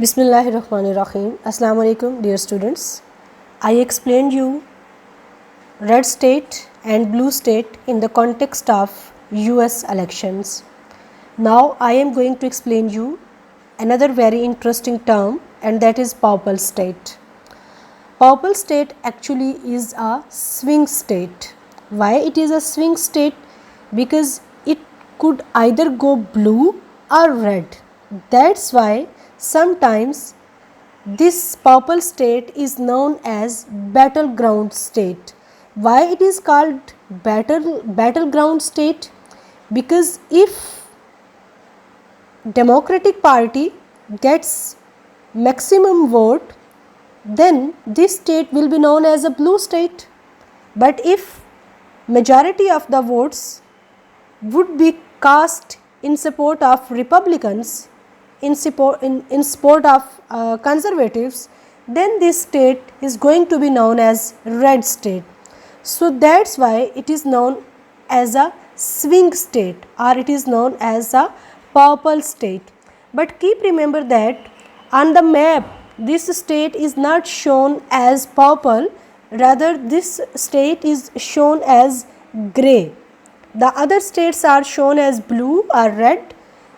Bismillahirrahmanirrahim. Assalamu alaikum dear students. I explained you red state and blue state in the context of US elections. Now I am going to explain you another very interesting term, and that is purple state. Purple state actually is a swing state. Why it is a swing state? Because it could either go blue or red. That's why sometimes this purple state is known as battleground state. Why it is called battleground state? Because if Democratic Party gets maximum vote, then this state will be known as a blue state. But if majority of the votes would be cast in support of Republicans, in support of conservatives, then this state is going to be known as red state. So that's why it is known as a swing state, or it is known as a purple state. But keep remember that on the map this state is not shown as purple, rather this state is shown as grey. The other states are shown as blue or red.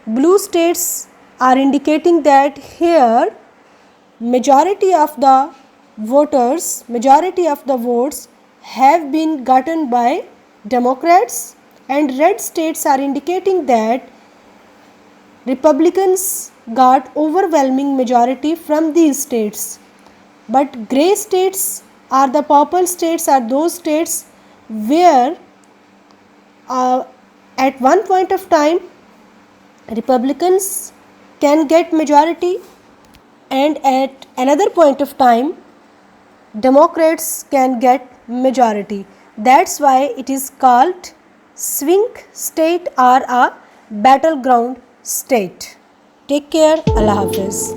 Blue states are indicating that here majority of the votes have been gotten by Democrats, and red states are indicating that Republicans got overwhelming majority from these states. But grey states or the purple states are those states where at one point of time Republicans can get majority, and at another point of time Democrats can get majority. That's why it is called swing state or a battleground state. Take care. Allah Hafiz.